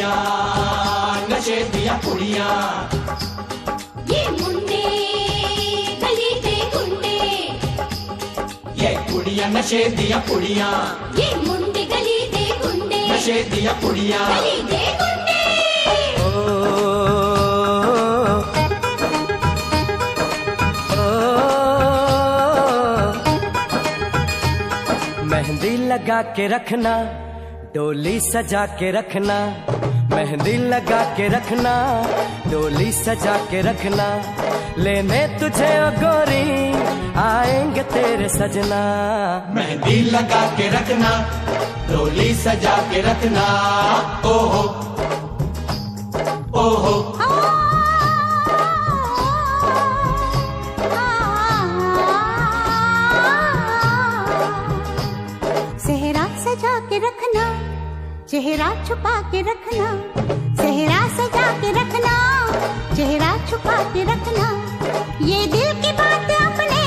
कुड़ियां नशे दिया कुड़ियां, ये मुंडे गली दे गुंडे, ये कुड़ियां नशे दिया कुड़ियां, ये मुंडे गली दे गुंडे, नशे दिया कुड़ियां, गली दे गुंडे। मेहंदी लगा के रखना, डोली सजा के रखना, मेहंदी लगा के रखना, डोली सजा के रखना, लेने तुझे ओ गोरी आएंगे तेरे सजना। मेहंदी लगा के रखना, डोली सजा के रखना, ओहो ओहो सेहरा सजा के रखना, चेहरा छुपा के रखना, सेहरा सजा के रखना, चेहरा छुपा के रखना, ये दिल की बात अपने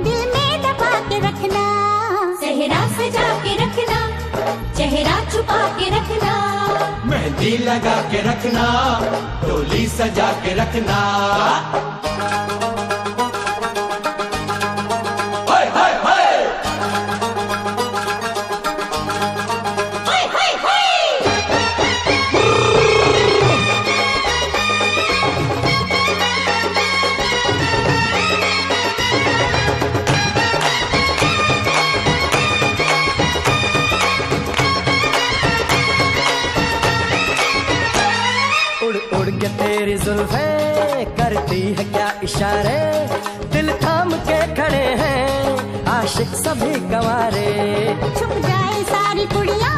दिल में दबा के रखना। सेहरा सजा के रखना, चेहरा छुपा के रखना, मेहंदी लगा के रखना, डोली सजा के रखना। उड़ के तेरी जुल्फें करती है क्या इशारे, दिल थाम के खड़े हैं आशिक सभी गवारे। छुप जाए सारी कुड़ियां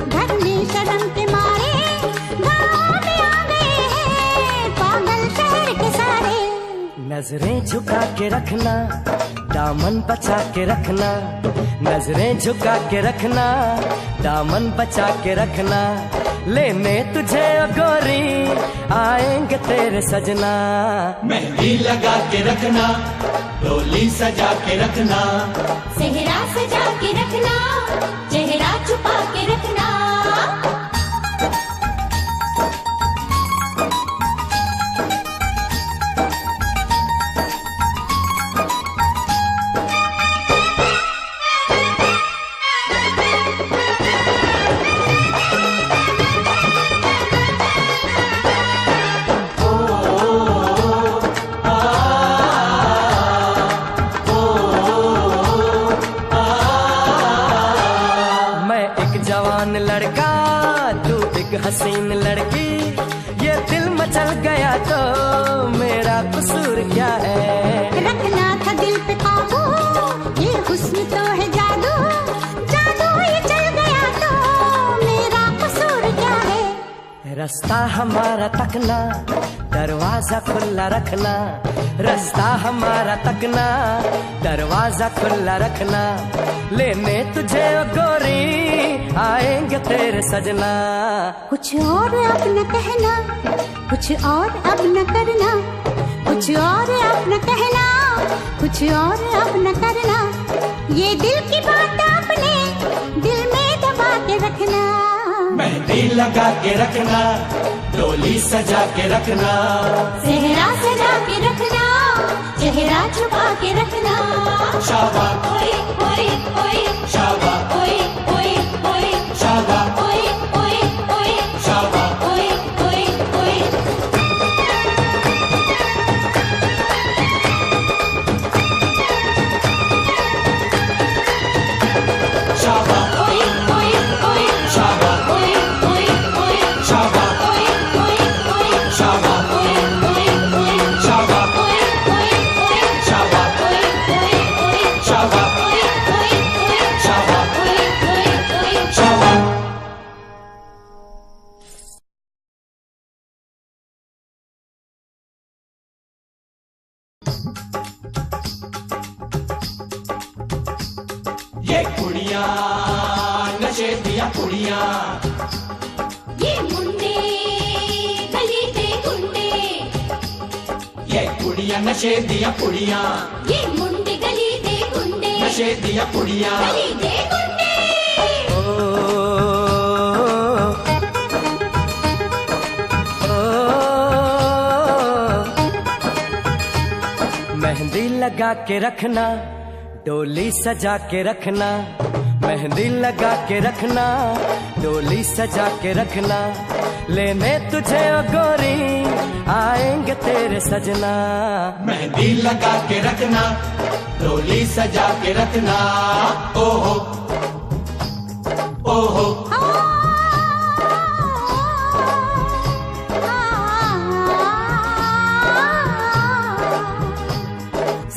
घर में शर्म के मारे, गाँव में आ गए हैं पागल शहर के सारे। नजरें झुका के रखना, दामन बचा के रखना, नजरें झुका के रखना, दामन बचा के रखना, लेने तुझे ओ गोरी आएंगे तेरे सजना। मेहंदी लगा के रखना, डोली सजा के रखना, सेहरा सजा के रखना, चेहरा छुपा के रखना। जवान लड़का तू एक हसीन लड़की, ये दिल मचल गया तो मेरा कसूर क्या है। रखना था दिल पे काबू, ये हुस्न तो है जादू, जादू ये चल गया तो मेरा कसूर क्या है। रास्ता हमारा तकना, दरवाजा खुला रखना, रास्ता हमारा तकना, दरवाजा खुला रखना, लेने तुझे ओ गोरी आएंगे तेरे सजना। कुछ और अब न कहना, कुछ और अब न करना, कुछ और अब न कहना, कुछ और अब न करना, ये दिल की बात अपने दिल में दबा के रखना। मेहंदी लगा के रखना, डोली सजा के रखना, सेहरा सजा के रखना, चेहरा छुपा के रखना। शाबा ओए ओए ओए, शाबा ओए ओए ओए, शाबा ओए ओए ओए, शाबा ओए ओए ओए। शाबा ओए ओए ओए, शाबा ओए ओए ओए, शाबा ओए ओए ओए, शाबा ओए ओए ओए, शाबा ओए ओए ओए, शाबा ओए ओए ओए, शाबा ओए ओए ओए, शाबा ओए ओए ओए। शाबा। ये कुड़ियां नशे दिया कुड़ियां, ये मुंडे गली दे गुंडे, ये कुड़ियां नशे दिया कुड़ियां, ये मुंडे गली दे गुंडे, नशे दिया कुड़ियां, गली दे गुंडे। ओ लगा के रखना, डोली सजा के रखना, मेहंदी लगा के रखना, डोली सजा के रखना, लेने तुझे ओ गोरी आएंगे तेरे सजना। मेहंदी लगा के रखना, डोली सजा के रखना, ओहो ओहो।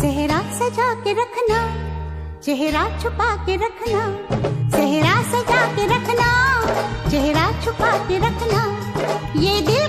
सेहरा सजा के रखना, चेहरा छुपा के रखना, सेहरा सजा के रखना, चेहरा छुपा के रखना, ये दिल